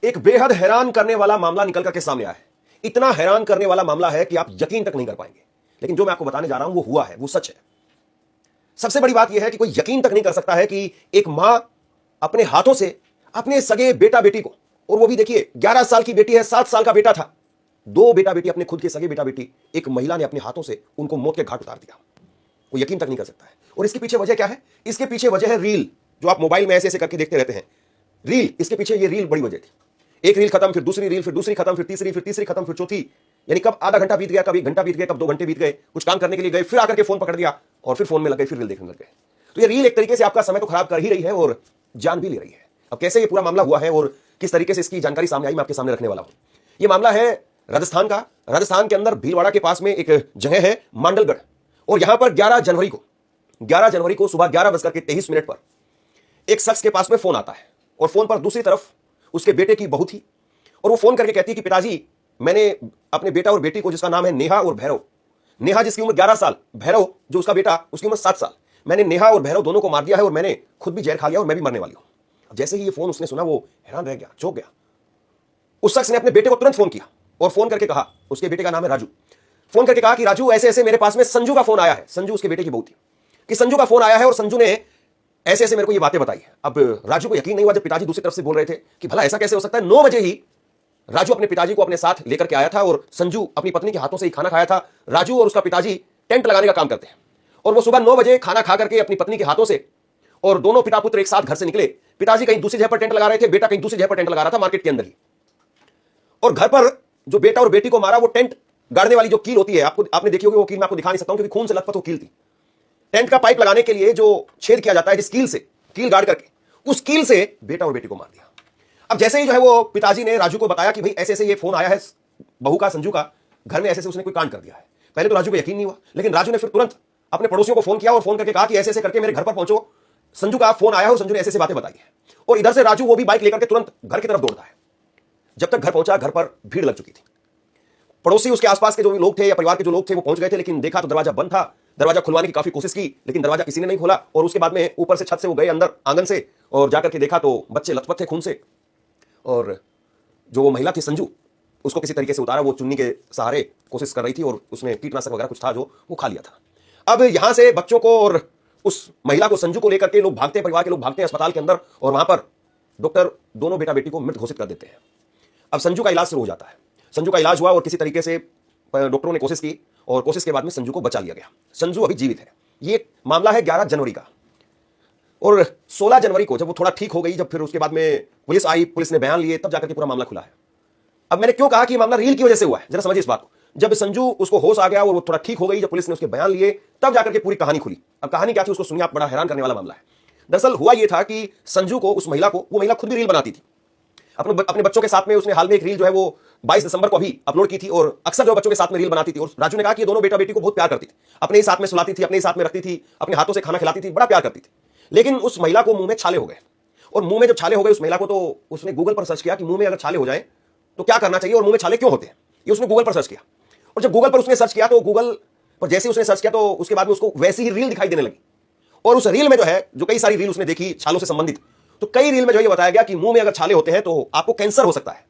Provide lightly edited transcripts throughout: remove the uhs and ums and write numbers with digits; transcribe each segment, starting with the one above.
एक बेहद हैरान करने वाला मामला निकल करके सामने आया है। इतना हैरान करने वाला मामला है कि आप यकीन तक नहीं कर पाएंगे, लेकिन जो मैं आपको बताने जा रहा हूं वो हुआ है, वो सच है। सबसे बड़ी बात यह है कि कोई यकीन तक नहीं कर सकता है कि एक मां अपने हाथों से अपने सगे बेटा बेटी को, और वो भी देखिए 11 साल की बेटी है, 7 साल का बेटा था, दो बेटा बेटी, अपने खुद के सगे बेटा बेटी, एक महिला ने अपने हाथों से उनको मौत के घाट उतार दिया। वो यकीन तक नहीं कर सकता है। और इसके पीछे वजह क्या है? इसके पीछे वजह है रील, जो आप मोबाइल में ऐसे ऐसे करके देखते रहते हैं। रील, इसके पीछे ये रील बड़ी वजह थी। एक रील खत्म, फिर दूसरी रील, फिर दूसरी खत्म, फिर तीसरी खत्म, फिर चौथी। यानी कब आधा घंटा बीत गया, कब 1 घंटा बीत गया, कब 2 घंटे बीत गए, कुछ काम करने के लिए गए, फिर आकर के फोन पकड़ दिया और फिर फोन में लग गए, फिर रील देखने लग गए। तो ये रील एक तरीके से आपका समय तो खराब कर ही रही है और जान भी ले रही है। अब कैसे ये पूरा मामला हुआ है और किस तरीके से इसकी जानकारी सामने आई, मैं आपके सामने रखने वाला हूं। ये मामला है राजस्थान का। राजस्थान के अंदर भीलवाड़ा के पास में एक जगह है मांडलगढ़, और यहां पर 11 जनवरी को सुबह 11:23 पर एक शख्स के पास में फोन आता है, और फोन पर दूसरी तरफ उसके बेटे की बहू थी। और वो फोन करके कहती है कि पिताजी, मैंने अपने बेटा और बेटी को, जिसका नाम है नेहा और भैरव, नेहा जिसकी उम्र 11 साल, भैरव जो उसका बेटा, उसकी उम्र 7 साल, मैंने नेहा और भैरव दोनों को मार दिया है और मैंने खुद भी जहर खा लिया और मैं भी मरने वाली हूं। अब जैसे ही ये फोन उसने सुना, वो हैरान रह गया, चौंक गया। उस शख्स ने अपने बेटे को तुरंत फोन किया और फोन करके कहा, उसके बेटे का नाम है राजू, फोन करके कहा कि राजू, ऐसे ऐसे मेरे पास में संजू का फोन आया है। संजू उसके बेटे की बहू थी, कि संजू का फोन आया है और संजू ने ऐसे ऐसे मेरे को ये बातें बताई है। अब राजू को यकीन नहीं हुआ जब पिताजी दूसरी तरफ से बोल रहे थे कि भला ऐसा कैसे हो सकता है। 9 बजे ही राजू अपने पिताजी को अपने साथ लेकर के आया था और संजू अपनी पत्नी के हाथों से ही खाना खाया था। राजू और उसका पिताजी टेंट लगाने का काम करते हैं, और वो सुबह 9 बजे खाना खा करके अपनी पत्नी के हाथों से, और दोनों पिता पुत्र एक साथ घर से निकले। पिताजी कहीं दूसरी जगह पर टेंट लगा रहे थे, बेटा कहीं दूसरी जगह पर टेंट लगा रहा था मार्केट के अंदर ही। और घर पर जो बेटा और बेटी को मारा, वो टेंट गाड़ने वाली जो कील होती है, आपने देखी होगी वो कील, मैं आपको दिखा नहीं सकता हूं क्योंकि खून से लथपथ वो कील थी। टेंट का पाइप लगाने के लिए जो छेद किया जाता है, जिस कील से, कील गाड़ करके, उस कील से बेटा और बेटी को मार दिया। अब जैसे ही जो है वो पिताजी ने राजू को बताया कि भाई ऐसे ऐसे ये फोन आया है बहू का, संजू का, घर में ऐसे ऐसे उसने कोई कांड कर दिया है। पहले तो राजू को यकीन नहीं हुआ, लेकिन राजू ने फिर तुरंत अपने पड़ोसियों को फोन किया और फोन करके कहा कि ऐसे ऐसे करके मेरे घर पर पहुंचो, संजू का फोन आया और संजू ने ऐसे ऐसे बातें बताई है। और इधर से राजू वो भी बाइक लेकर के तुरंत घर की तरफ दौड़ता है। जब तक घर पहुंचा, घर पर भीड़ लग चुकी थी। पड़ोसी, उसके आसपास के जो लोग थे या परिवार के जो लोग थे वो पहुंच गए थे, लेकिन देखा तो दरवाजा बंद था। दरवाजा खुलवाने की काफी कोशिश की, लेकिन दरवाजा किसी ने नहीं खोला। और उसके बाद में ऊपर से छत से वो गए अंदर आंगन से, और जाकर के देखा तो बच्चे लथपथ थे खून से, और जो वो महिला थी संजू, उसको किसी तरीके से उतारा। वो चुन्नी के सहारे कोशिश कर रही थी और उसने कीटनाशक वगैरह कुछ था जो वो खा लिया था। अब यहां से बच्चों को और उस महिला को, संजू को लेकर के लोग भागते हैं, परिवार के लोग भागते हैं अस्पताल के अंदर, और वहां पर डॉक्टर दोनों बेटा बेटी को मृत घोषित कर देते हैं। अब संजू का इलाज शुरू हो जाता है। संजू का इलाज हुआ और किसी तरीके से डॉक्टरों ने कोशिश की, और कोशिश के बाद में संजू को बचा लिया गया। संजू अभी जीवित है। ये मामला है 11 जनवरी का। और 16 जनवरी को जब वो थोड़ा ठीक हो गई, जब फिर उसके बाद में पुलिस आई, पुलिस ने बयान लिए, तब जाकर के पूरा मामला खुला है। अब मैंने क्यों कहा कि मामला रील की वजह से हुआ है, जरा समझिए इस बात को। जब संजू, उसको होश आ गया और वो थोड़ा ठीक हो गई, जब पुलिस ने उसके बयान लिए, तब जाकर के पूरी कहानी खुली। अब कहानी क्या थी उसको सुनिए आप, बड़ा हैरान करने वाला मामला है। दरअसल हुआ ये था कि संजू को, उस महिला को, वो महिला खुद भी रील बनाती थी अपने बच्चों के साथ में। उसने हाल में एक रील जो है वो 22 दिसंबर को अभी अपलोड की थी, और अक्सर जो बच्चों के साथ में रील बनाती थी। और राजू ने कहा कि ये दोनों बेटा बेटी को बहुत प्यार करती थी, अपने ही साथ में सुलाती थी, अपने ही साथ में रखती थी, अपने हाथों से खाना खिलाती थी, बड़ा प्यार करती थी। लेकिन उस महिला को मुंह में छाले हो गए, और मुंह में जब छाले हो गए उस महिला को, तो उसने गूगल पर सर्च किया कि मुंह में अगर छाले हो जाए तो क्या करना चाहिए और मुंह में छाले क्यों होते हैं। ये उसने गूगल पर सर्च किया, और जब गूगल पर उसने सर्च किया तो गूगल पर जैसे उसने सर्च किया तो उसके बाद में उसको वैसी ही रील दिखाई देने लगी। और उस रील में जो है, जो कई सारी रील उसने देखी छालों से संबंधित, तो कई रील में जो ये बताया गया कि मुंह में अगर छाले होते हैं तो आपको कैंसर हो सकता है।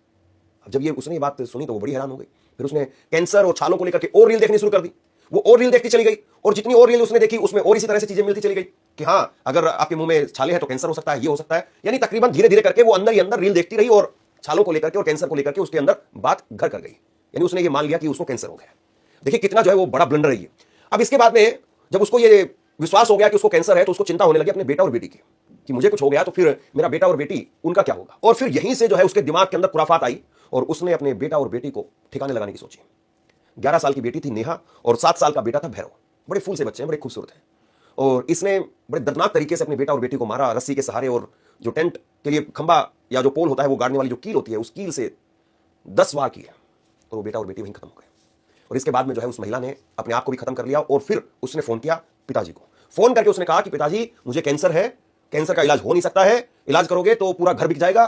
अब जब उसने ये बात सुनी तो वो बड़ी हैरान हो गई। फिर उसने कैंसर और छालों को लेकर के और रील देखनी शुरू कर दी। वो और रील देखती चली गई, और जितनी और रील उसने देखी उसमें और इसी तरह से चीजें मिलती चली गई कि हाँ, अगर आपके मुंह में छाले हैं तो कैंसर हो सकता है, ये हो सकता है। यानी तकरीबन धीरे धीरे करके वो अंदर ही अंदर रील देखती रही, और छालों को लेकर के और कैंसर को लेकर के उसके अंदर बात घर कर गई। यानी उसने ये मान लिया कि उसको कैंसर हो गया। देखिए कितना जो है वो बड़ा ब्लंडर है ये। अब इसके बाद में जब उसको ये विश्वास हो गया कि उसको कैंसर है, तो उसको चिंता होने लगी अपने बेटा और बेटी की, कि मुझे कुछ हो गया तो फिर मेरा बेटा और बेटी, उनका क्या होगा। और फिर यहीं से जो है उसके दिमाग के अंदर खुराफात आई, और उसने अपने बेटा और बेटी को ठिकाने लगाने की सोची। 11 साल की बेटी थी नेहा, और 7 साल का बेटा था भैरव। बड़े फूल से बच्चे हैं, बड़े खूबसूरत हैं। और इसने बड़े दर्दनाक तरीके से अपने बेटा और बेटी को मारा रस्सी के सहारे, और जो टेंट के लिए खंबा या जो पोल होता है वो गाड़ने वाली जो कील होती है, उस कील से 10 वार किया, और वो बेटा और बेटी वहीं खत्म हो गए। और इसके बाद में जो है उस महिला ने अपने आप को भी खत्म कर लिया, और फिर उसने फोन किया पिताजी को। फोन करके उसने कहा कि पिताजी, मुझे कैंसर है, कैंसर का इलाज हो नहीं सकता है, इलाज करोगे तो पूरा घर बिक जाएगा,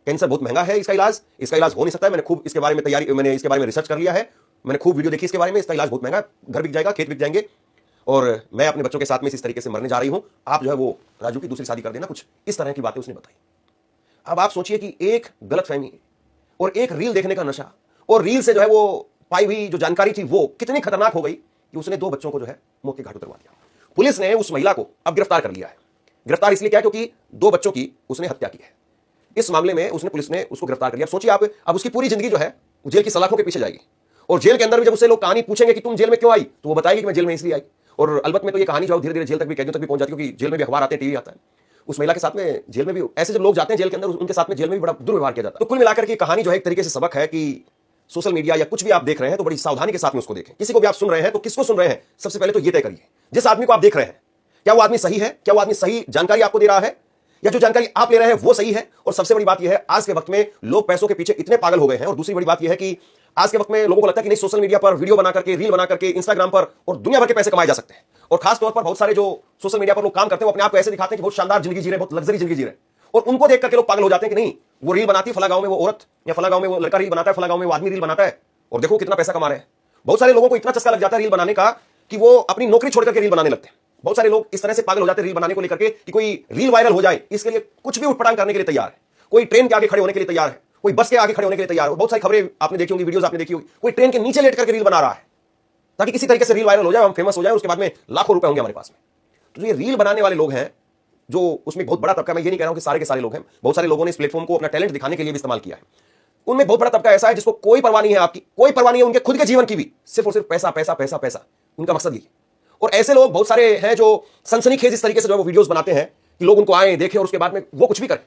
कैंसर बहुत महंगा है, इसका इलाज हो नहीं सकता है। मैंने खूब इसके बारे में रिसर्च कर लिया है, मैंने खूब वीडियो देखी इसके बारे में, इसका इलाज बहुत महंगा, घर बिक जाएगा, खेत बिक जाएंगे, और मैं अपने बच्चों के साथ में इस तरीके से मरने जा रही हूं, आप जो है वो राजू की दूसरी शादी कर देना। कुछ इस तरह की बातें उसने बताई। अब आप सोचिए कि एक गलतफहमी और एक रील देखने का नशा और रील से जो है वो पाई हुई जो जानकारी थी वो कितनी खतरनाक हो गई कि उसने 2 बच्चों को जो है मौत के घाट उतरवा दिया। पुलिस ने उस महिला को अब गिरफ्तार कर लिया है। गिरफ्तार इसलिए किया क्योंकि 2 बच्चों की उसने हत्या की है। इस मामले में पुलिस ने उसको गिरफ्तार कर लिया। सोचिए आप, अब उसकी पूरी जिंदगी जो है जेल की सलाखों के पीछे जाएगी। और जेल के अंदर भी जब उससे लोग कहानी पूछेंगे कि तुम जेल में क्यों आई, तो वो बताएगी कि मैं जेल में इसलिए आई। और अलबत्त में तो ये कहानी जो धीरे धीरे जेल तक भी, कैदियों तक भी पहुंच जाती है, क्योंकि जेल में भी अखबार आते हैं, टीवी आता है। उस महिला के साथ में जेल में भी ऐसे जब लोग जाते हैं जेल के अंदर, उनके साथ में जेल में भी बड़ा दुर्व्यवहार किया जाता है। तो कुल मिलाकर की कहानी जो है एक तरीके से सबक है कि सोशल मीडिया या कुछ भी आप देख रहे हैं तो बड़ी सावधानी के साथ में उसको देखें। किसी को भी आप सुन रहे हैं तो किसको सुन रहे हैं, सबसे पहले तो ये तय करिए जिस आदमी को आप देख रहे हैं क्या वो आदमी सही है, क्या वो आदमी सही जानकारी आपको दे रहा है, या जो जानकारी आप ले रहे हैं वो सही है। और सबसे बड़ी बात यह है, आज के वक्त में लोग पैसों के पीछे इतने पागल हो गए हैं। और दूसरी बड़ी बात यह है कि आज के वक्त में लोगों को लगता है कि नहीं, सोशल मीडिया पर वीडियो बना करके, रील बना करके, इंस्टाग्राम पर और दुनिया भर के पैसे कमाए जा सकते हैं। और खासतौर पर बहुत सारे जो सोशल मीडिया पर लोग काम करते हैं वो अपने आप को ऐसे दिखाते हैं कि बहुत शानदार जिंदगी जी रहे हैं, बहुत लग्जरी जिंदगी जी रहे हैं। और उनको देख करके लोग पागल हो जाते हैं कि नहीं, वो रील बनाती है फला गांव में वो औरत, या फला गांव में वो लड़का रील बनाता है, फला गांव में वो आदमी रील बनाता है, और देखो कितना पैसा कमा रहे हैं। बहुत सारे लोगों को इतना चस्का लग जाता है रील बनाने का कि वो अपनी नौकरी छोड़ करके रील बनाने लगते हैं। बहुत सारे लोग इस तरह से पागल हो जाते हैं रील बनाने को लेकर के कि कोई रील वायरल हो जाए, इसके लिए कुछ भी उठपटांग करने के लिए तैयार है। कोई ट्रेन के आगे खड़े होने के लिए तैयार है, कोई बस के आगे खड़े होने के लिए तैयार है। बहुत सारी खबरें आपने देखी होंगी, वीडियोस आपने देखी होगी, कोई ट्रेन के नीचे लेट करके रील बना रहा है ताकि किसी तरीके से रील वायरल हो जाए, हम फेमस हो जाए, उसके बाद में लाखों रुपए होंगे हमारे पास में। तो ये रील बनाने वाले लोग हैं जो उसमें बहुत बड़ा तबका, मैं ये नहीं कह रहा हूं कि सारे के सारे लोग हैं, बहुत सारे लोगों ने इस प्लेटफॉर्म को अपना टैलेंट दिखाने के लिए भी इस्तेमाल किया है। उनमें बहुत बड़ा तबका ऐसा है जिसको कोई परवाह नहीं है, आपकी कोई परवाह नहीं है उनके खुद के जीवन की भी, सिर्फ और सिर्फ पैसा पैसा पैसा पैसा, उनका मकसद यही। और ऐसे लोग बहुत सारे हैं जो सनसनीखेज इस तरीके से जो वो वीडियोस बनाते हैं कि लोग उनको आए देखें और उसके बाद में वो कुछ भी करें।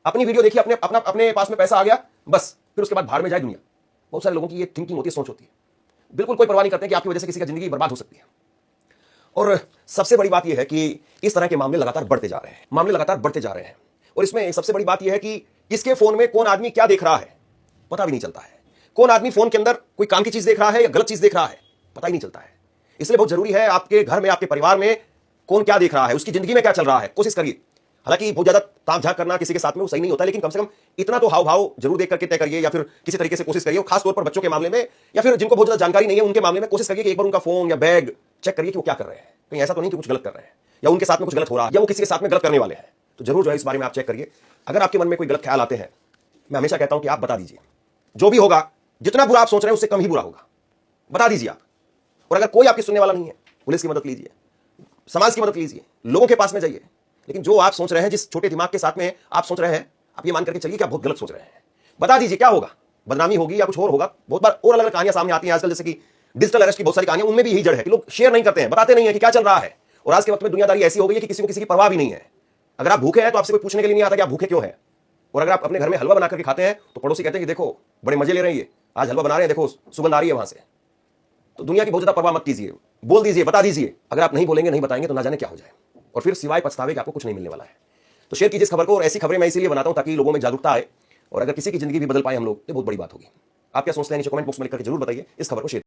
अपनी वीडियो देखिए, अपने पास में पैसा आ गया बस, फिर उसके बाद भाड़ में जाए दुनिया। बहुत सारे लोगों की ये थिंकिंग होती है, सोच होती है, बिल्कुल कोई परवाह नहीं करते कि आपकी वजह से किसी का जिंदगी बर्बाद हो सकती है। और सबसे बड़ी बात यह है कि इस तरह के मामले लगातार बढ़ते जा रहे हैं, और इसमें सबसे बड़ी बात यह है कि किसके फोन में कौन आदमी क्या देख रहा है पता भी नहीं चलता है। कौन आदमी फोन के अंदर कोई काम की चीज देख रहा है या गलत चीज देख रहा है पता ही नहीं चलता है। इसलिए बहुत जरूरी है आपके घर में, आपके परिवार में कौन क्या देख रहा है, उसकी जिंदगी में क्या चल रहा है, कोशिश करिए। हालांकि बहुत ज्यादा ताक झांक करना किसी के साथ में वो सही नहीं होता, लेकिन कम से कम इतना तो हाव भाव जरूर देख करके तय करिए, या फिर किसी तरीके से कोशिश करिए। खास तौर पर बच्चों के मामले में, या फिर जिनको बहुत ज्यादा जानकारी नहीं है उनके मामले में कोशिश करिए कि एक बार उनका फोन या बैग चेक करिए कि वो क्या कर रहे हैं, कहीं ऐसा तो नहीं कि कुछ गलत कर रहे हैं, या उनके साथ में कुछ गलत हो रहा है, या वो किसी के साथ में गलत करने वाले हैं। तो जरूर जो है इस बारे में आप चेक करिए। अगर आपके मन में कोई गलत ख्याल आते हैं, मैं हमेशा कहता हूं कि आप बता दीजिए। जो भी होगा, जितना बुरा आप सोच रहे हैं उससे कम ही बुरा होगा, बता दीजिए आप। और अगर कोई आपकी सुनने वाला नहीं है, पुलिस की मदद लीजिए, समाज की मदद लीजिए, लोगों के पास में जाइए। लेकिन जो आप सोच रहे हैं, जिस छोटे दिमाग के साथ में आप सोच रहे हैं, आप ये मान करके चलिए कि आप बहुत गलत सोच रहे हैं। बता दीजिए क्या होगा, बदनामी होगी या कुछ और होगा। बहुत बार और अलग अलग कहानियां सामने आती हैं आजकल, जैसे कि डिजिटल अरेस्ट की बहुत सारी कहानियां, उनमें भी यही जड़ है कि लोग शेयर नहीं करते हैं, बताते नहीं है कि क्या चल रहा है। और आज के वक्त में दुनियादारी ऐसी हो गई है कि किसी को किसी की परवाह भी नहीं है। अगर आप भूखे हैं तो आपसे कोई पूछने के लिए नहीं आता कि आप भूखे क्यों हैं। और अगर आप अपने घर में हलवा बना करके खाते हैं तो पड़ोसी कहते हैं कि देखो बड़े मजे ले रहे हैं, ये आज हलवा बना रहे हैं, देखो सुगंध आ रही है वहां से। तो दुनिया की बहुत ज्यादा परवाह मत कीजिए, बोल दीजिए, बता दीजिए। अगर आप नहीं बोलेंगे, नहीं बताएंगे तो ना जाने क्या हो जाए, और फिर सिवाय पछतावे के आपको कुछ नहीं मिलने वाला है। तो शेयर कीजिए इस खबर को, और ऐसी खबरें मैं इसीलिए बनाता हूं ताकि लोगों में जागरूकता आए, और अगर किसी की जिंदगी भी बदल पाए हम लोग तो बहुत बड़ी बात होगी। आप क्या सोचते हैं नीचे कमेंट बॉक्स में लिख करके जरूर बताइए। इस खबर को शेयर